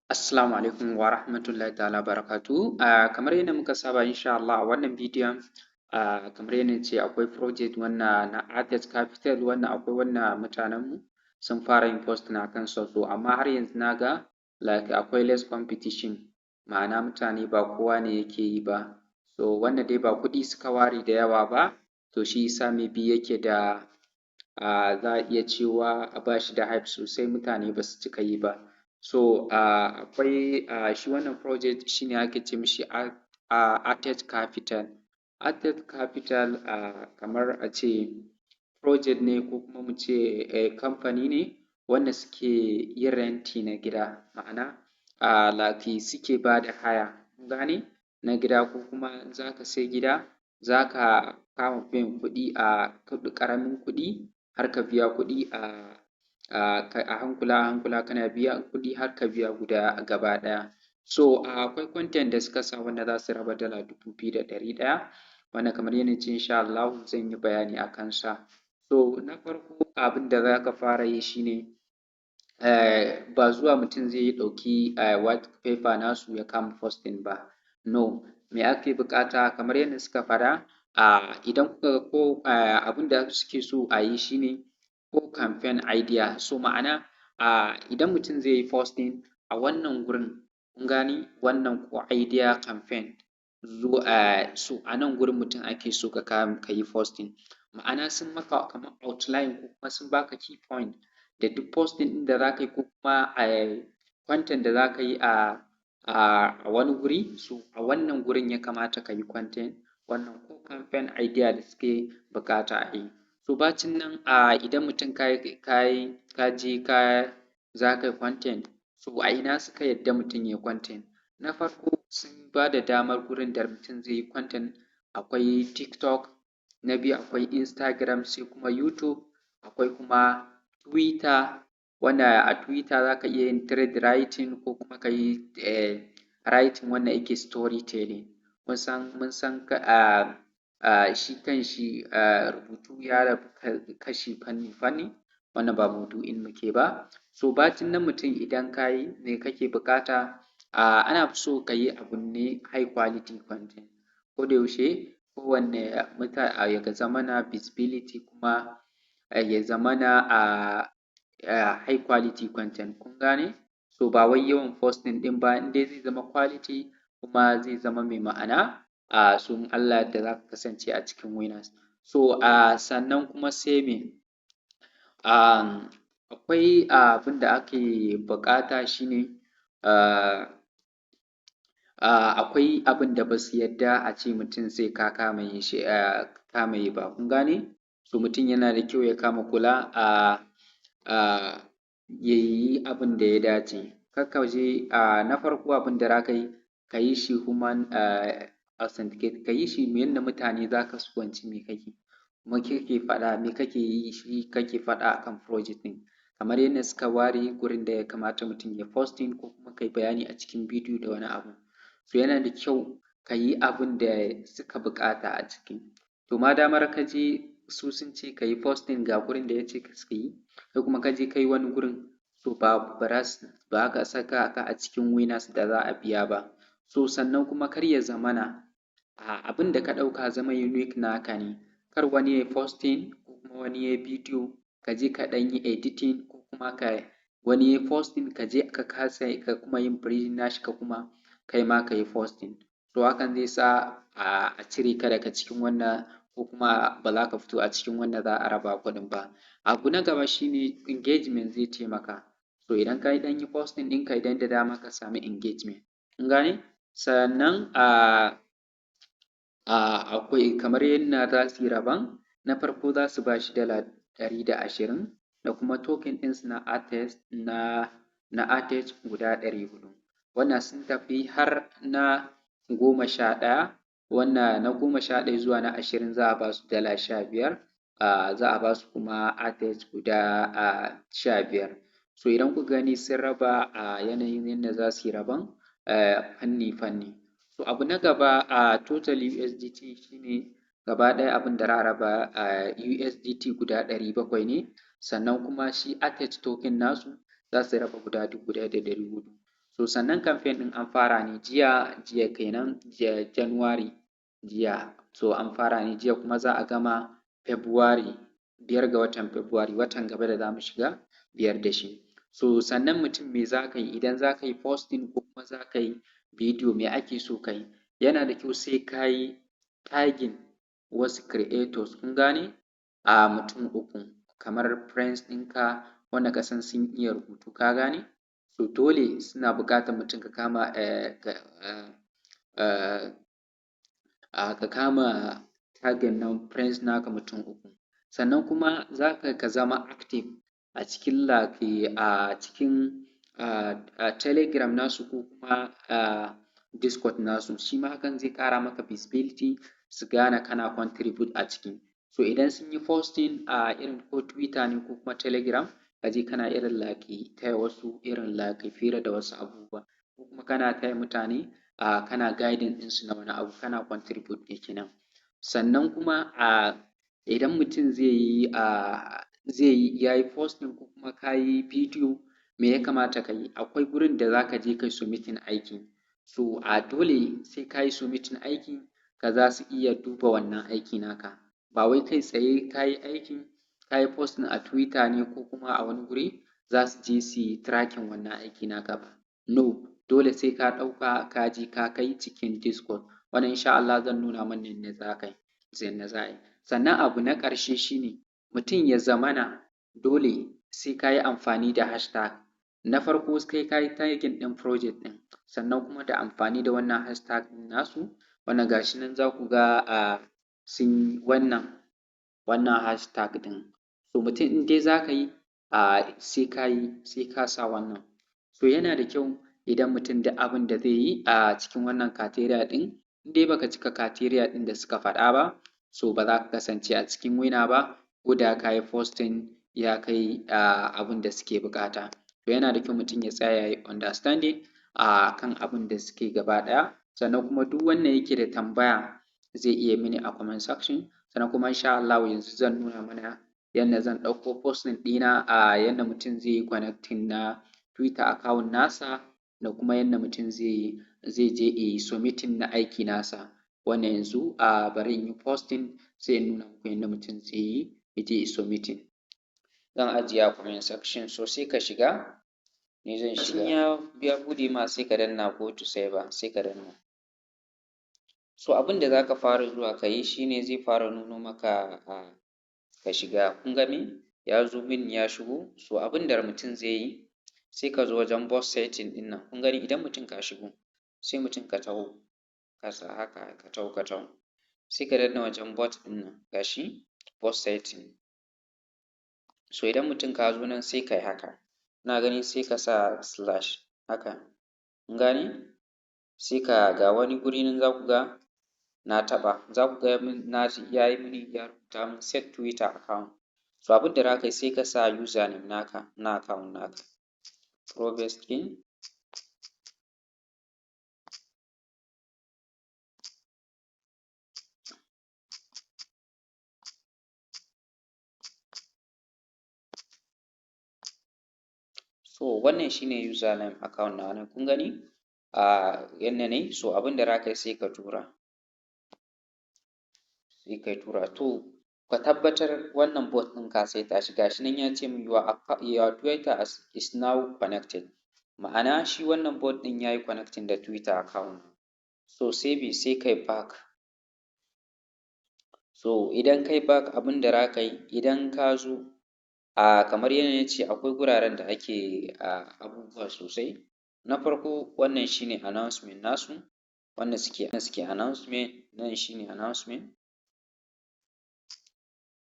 Assalamu alaikum wa rahmatullahi ta'ala barakatu. Kamar yadda muka saba insha Allah a wannan bidiyon kamar yadda ce akwai project wannan na Artist Capital wannan akwai wannan mutanenmu sun fara yin post na kan so amma har yanzu na ga like akwai less competition ma'ana mutane ba kowa ne yake yi ba. So wannan dai ba kuɗi suka ware da yawa ba to shi yasa maybe yake da za a iya cewa ba shi da hype sosai mutane ba su cika yi ba. So akwai shi wannan project shi ne ake ce mishi Artist Capital. Artist Capital kamar a ce project ne ko kuma mu ce kamfani ne wanda suke yin renti na gida ma'ana like suke ba da haya kun gane na gida ko kuma za ka sai gida za ka kama biyan kuɗi ƙaramin kuɗi har ka biya kuɗi a hankula kana biya kuɗi har ka biya gaba ɗaya. So akwai content da suka sa wanda za su raba dala 2,100 wanda kamar yadda ce insha Allah zan yi bayani a kansa. So na farko abin da za ka fara yi shi ne ba zuwa mutum zai ɗauki white paper nasu ya kama posting ba. No, me ake buƙata kamar yadda suka faɗa idan kuka ga ko abin da suke so a yi shi ne ko campaign idea. So ma'ana idan mutum zai yi posting a wannan gurin kun gane wannan ko idea campaign so a nan gurin mutum ake so ka yi posting ma'ana sun maka kamar outline ko kuma sun baka key point da duk posting ɗin da za ka yi ko kuma content da za ka yi a wani guri so a wannan gurin ya kamata ka yi content wannan ko campaign idea da suke buƙata a yi. So bacin nan idan mutum ka je za ka yi content so a ina suka yadda mutum ya yi content na farko sun ba da damar gurin da mutum zai yi content akwai TikTok, na biyu akwai Instagram sai kuma YouTube akwai kuma Twitter wanda a Twitter za ka iya yin thread writing ko kuma ka yi writing wanda yake storytelling. Mun san shi kanshi rubutu ya rabu kashi fanni wannan ba maudu'in muke ba. So bacin nan mutum idan ka yi me kake buƙata ana so ka yi abu ne high quality content ko da yaushe kowanne ya zamana visibility kuma ya zamana high quality content kun gane. So ba wai yawan posting ɗin ba in dai zai zama quality kuma zai zama mai ma'ana so in Allah ya yarda za ka kasance a cikin winners. So sannan kuma sai me akwai abin da ake buƙata shi ne akwai abin da ba su yarda a ce mutum sai ka kama yi ba kun gane. So mutum yana da kyau ya kama kula ya yi abin da ya dace kar ka je na farko abin da za ka yi ka yi shi human authenticate ka yi shi yadda mutane za su fahimci me kake kuma kake faɗa me kake yi shi kake faɗa a kan project ɗin kamar yadda suka ware gurin da ya kamata mutum ya posting ko kuma ka yi bayani a cikin bidiyo da wani abu. So yana da kyau ka yi abin da suka buƙata a ciki. To ma damar ka je su sun ce ka yi posting ga gurin da ya ce ka yi kai kuma ka je ka yi wani gurin so ba ka saka ka a cikin winners da za a biya ba. So sannan kuma kar ya zamana abin da ka ɗauka zama unique naka ne kar wani ya yi posting ko kuma wani ya yi bidiyo ka je ka ɗan yi editing ko kuma wani ya yi posting ka je ka kasa ka kuma yin printing nashi ka kuma kai ma ka yi posting. So hakan zai sa a cire ka daga cikin wannan ko kuma ba za ka fito a cikin wanda za a raba kuɗin ba. Abu na gaba shi ne engagement zai taimaka. So idan ka ɗan yi posting ɗinka idan da dama ka samu engagement kun gane. Sannan akwai kamar yadda za su yi rabon na farko za su ba shi dala 120 da kuma token ɗinsu na artist guda 400 wannan sun tafi har na 11 wannan na 11 zuwa na 20 za a ba su dala 15 za a ba su kuma artist guda 15. So idan kuka gani sun raba yanayin yadda za su yi rabon fanni. So abu na gaba total USDT shi ne gaba ɗaya abin da za a raba USDT guda 700 ne sannan kuma shi artist token nasu za su raba guda 1,400. So sannan campaign ɗin an fara ne jiya kenan, jiya January jiya, so an fara ne jiya kuma za a gama February, 5 ga watan February, watan gaba da za mu shiga 5 da shi. So sannan mutum me za ka yi idan za ka yi posting ko kuma za ka yi bidiyo, me ake so ka yi? Yana da kyau sai ka yi tagging wasu creators, kun gane, a mutum 3 kamar friends ɗinka wanda ka san sun iya rubutu, ka gane. So dole suna buƙatar mutum ka kama tagging na friends naka mutum 3. Sannan kuma za ka zama active a cikin Telegram nasu ko kuma Discord nasu, shi ma hakan zai ƙara maka visibility su gane kana contribute a ciki. So idan sun yi posting a irin ko Twitter ne ko kuma Telegram, ka je kana irin taya wasu irin fira da wasu abubuwa, ko kuma kana taya mutane kana guiding ɗinsu na wani abu, kana contribute kenan. Sannan kuma idan mutum ya yi posting ko kuma ka yi bidiyo, me ya kamata ka yi? Akwai gurin da za ka je ka yi submitting aiki. So dole sai ka yi submitting aiki ka za su iya duba wannan aiki naka. Ba wai kai tsaye ka yi aikin, ka yi posting a Twitter ne ko kuma a wani guri za su je su yi tracking wannan aiki naka ba. No, dole sai ka ɗauka ka je ka kai cikin Discord. Wannan insha Allah zan nuna mana yadda za a yi. Sannan abu na ƙarshe shine mutum ya zamana dole sai ka yi amfani da hashtag. Na farko sai ka yi tagging ɗin project ɗin, sannan kuma da amfani da wannan hashtag ɗin nasu, wanda ga shi nan za ku ga sun yi wannan hashtag ɗin. So mutum in dai za ka yi sai ka sa wannan. So yana da kyau idan mutum duk abin da zai yi a cikin wannan criteria ɗin, in dai baka cika criteria ɗin da suka faɗa ba, so ba za ka kasance a cikin winner ba, ko da ka yi posting ya kai abin da suke buƙata. To yana da kyau mutum ya tsaya ya yi understanding kan abin da suke gaba ɗaya. Sannan kuma duk wanda yake da tambaya zai iya mini a comment section. Sannan kuma insha Allah yanzu zan nuna mana yadda zan ɗauko posting ɗina yadda mutum zai yi connecting na Twitter account nasa, da kuma yadda mutum zai je yi submitting na aiki nasa. Wannan yanzu bari in yi posting sai in nuna muku yadda mutum zai yi ya je yi submitting. Zan ajiye a comment section, so sai ka shiga, ni zan shiga. Ya buɗe ma sai ka danna go to server, sai ka danna. So abin da za ka fara zuwa ka yi shine zai fara nuno maka ka shiga. Kun ga me? Ya zo min ya shigo. So abin da mutum zai yi sai ka zo wajen bot setting ɗin nan. Kun gani idan mutum ka shigo, sai mutum ka taho ƙasa haka, ka taho. Sai ka danna wajen bot ɗin nan, ga shi bot setting. So idan mutum ka zo nan sai ka yi haka. Na gani sai ka sa slash haka. Kun gane? Sai ga wani guri nan za ku ga na taɓa. Za ku ga ya rubuta min set Twitter account. So abin da za ka yi sai ka sa username naka na account naka. Probeskin. So wannan shine username account na nan, kun gani? Yadda ne, so abin da za ka yi sai ka tura. To ka tabbatar wannan bot ɗin ka saita shi. Ga shi nan ya ce min your Twitter is now connected. Ma'ana shi wannan bot ɗin ya yi connecting da Twitter account. So sai kai back. So idan kai back, abin da za ka yi idan ka zo kamar yadda na ce akwai guraren da ake abubuwa sosai. Na farko wannan shine announcement nasu, wanda suke announcement, nan shine announcement.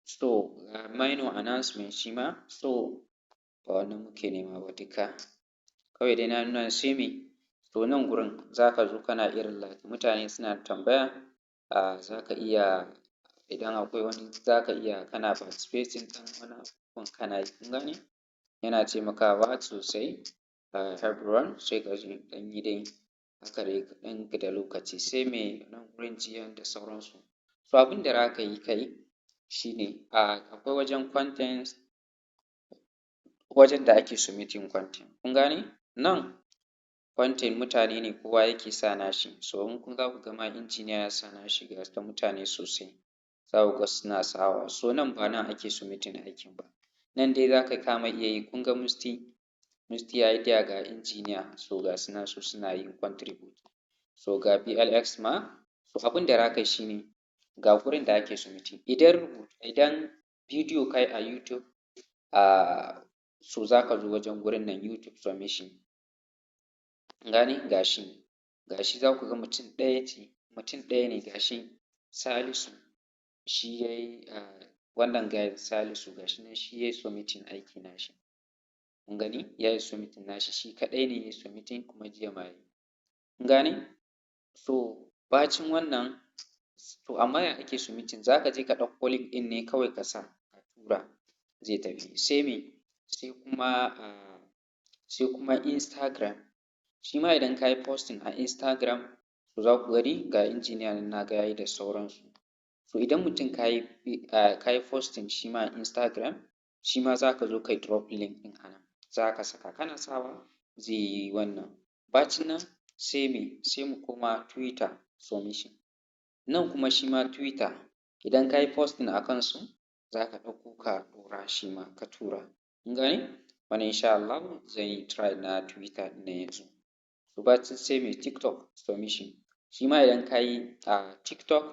So minor announcement shi ma, so ba wannan muke nema ba duka. Kawai dai na nuna sai me, to nan gurin za ka zo kana irin mutane suna tambaya, za ka iya idan akwai wani za ka iya kana participating ɗin wani abubuwan kana yi. Kun gane? Yana taimakawa sosai everyone, sai ka zo ɗan yi dai haka dai kaɗan da lokaci. Sai me nan gurin jiya da sauransu. So abin da za ka yi shine akwai wajen content, wajen da ake submitting content. Kun gane? Nan content mutane ne kowa yake sa nashi, so in kun za ku ga ma injiniya ya sa nashi ga ta mutane sosai, za ku ga suna sawa. So nan ba nan ake submitting aikin ba, nan dai za ka kama iya yi. Kun ga Musti idea ga injiniya, so ga su nan su suna yin contribute, so ga BLX ma. So abin da za ka yi shi ne ga gurin da ake submitting. Idan bidiyo ka yi a YouTube, so za ka zo wajen gurin nan YouTube submission, gane ga shi za ku ga mutum ɗaya ne ga shi Salisu, shi ya yi wannan guy Salisu ga shi nan shi ya yi submitting aiki nashi, kun gani ya yi submitting nashi shi kaɗai ne ya yi submitting kuma jiya ma ya yi, kun gane. So bacin wannan, to amma ya ake submitting, za ka je ka ɗauko link ɗin ne kawai ka sa ka tura zai tafi. Sai me, sai kuma Instagram, shi ma idan ka yi posting a Instagram, to za ku gani ga injiniya nan na ga ya yi da sauransu. So idan mutum ka yi posting shi ma a Instagram, shi ma za ka zo ka yi drop link ɗin a nan, za ka saka kana sawa zai yi wannan. Bacin nan sai me, sai mu koma Twitter submission, nan kuma shi ma Twitter idan ka yi posting a kansu za ka ɗauko ka ɗora shi ma ka tura, kun gane. Wannan insha Allah zan yi try na Twitter ɗin nan yanzu. So bacin sai me TikTok submission, shi ma idan ka yi a TikTok,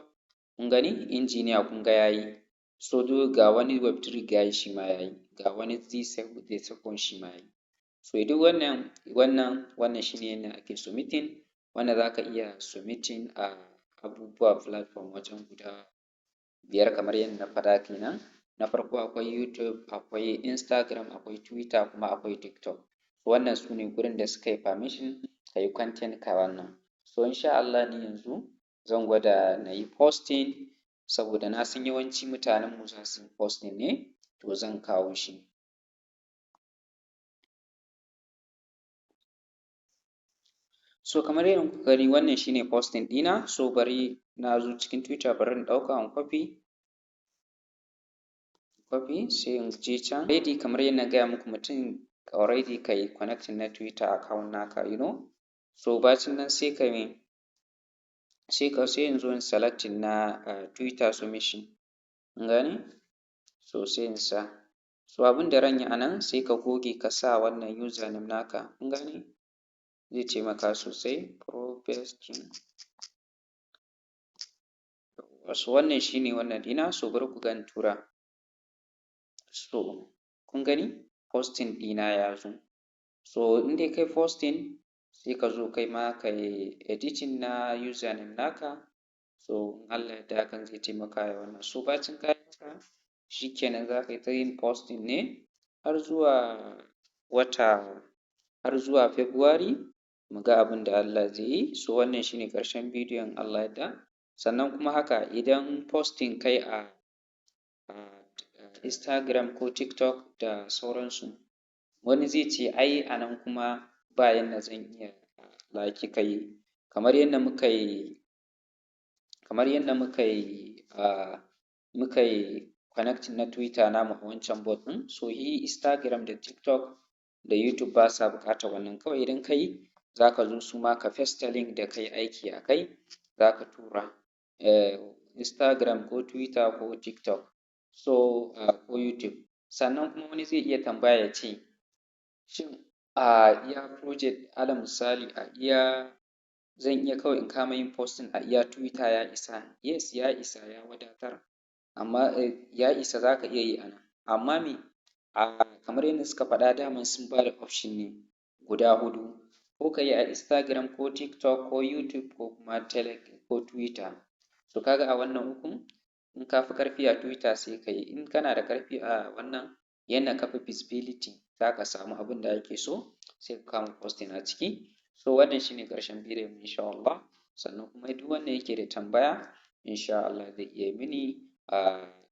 kun gani injiniya kun ga ya yi. So ga wani Web3 guy shi ma ya yi, ga wani Z7 shi ma ya yi. So duk wannan shi ne yadda ake submitting, wanda za ka iya submitting a abubuwa platform wajen guda 5 kamar yadda na faɗa kenan. Na farko akwai YouTube, akwai Instagram, akwai Twitter kuma akwai TikTok. Wannan su ne gurin da suka yi permission ka yi content ka wannan. So insha Allah ni yanzu zan gwada na yi posting, saboda na san yawanci mutanenmu za su yi posting ne, to zan kawo shi. So kamar yadda kuka gani wannan shi ne posting ɗina. So bari na zo cikin Twitter, bari in ɗauka in copy sai in je can. Already kamar yadda na gaya muku mutum already ka yi connecting na Twitter account naka, so bacin nan sai ka sai in zo in selecting na Twitter submission, kun gane. So sai in sa, so abin da ran yi a nan sai ka goge ka sa wannan username naka, kun gane zai taimaka sosai. Profesking, so wannan shi ne wannan ɗina. So bari ku ga in tura. So kun gani posting ɗina ya zo. So in dai kai posting sai ka zo kai ma ka yi editing na username naka. So in Allah ya yarda hakan zai taimaka ya wannan. So bacin ka yi haka shi kenan za ka yi ta yin posting ne har zuwa February, mu ga abin da Allah zai yi. So wannan shi ne ƙarshen bidiyon Allah ya yarda. Sannan kuma haka idan posting kai a Instagram ko TikTok da sauransu, wani zai ce ai a nan kuma ba yanda zan iya like ka yi kamar yadda muka yi connecting na Twitter namu a wancan bot ɗin. So Instagram da TikTok da YouTube ba sa buƙatar wannan, kawai idan ka yi za ka zo su ma ka paste link da ka yi aiki a kai za ka tura Instagram ko Twitter ko TikTok, so ko YouTube. Sannan kuma wani zai iya tambaya ya ce shin iya project alal misali zan iya kawai in kama yin posting a iya Twitter ya isa? Yes, ya isa, ya wadatar, amma ya isa za ka iya yi a nan. Amma me kamar yadda suka faɗa daman sun ba da option ne guda 4, ko ka yi a Instagram ko TikTok ko YouTube ko kuma Telegram ko Twitter. So kaga a wannan ukun in ka fi ƙarfi a Twitter sai ka yi, in kana da ƙarfi a wannan yadda ka fi visibility za ka samu abin da ake so sai ka kama posting a ciki. So wannan shi ne ƙarshen bidiyon mu insha Allah. Sannan kuma duk wanda yake da tambaya insha Allah zai iya mini.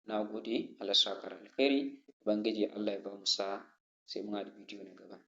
Na gode, Allah ya saka da alkhairi, Ubangiji Allah ya ba mu sa'a, sai mun haɗu bidiyo na gaba.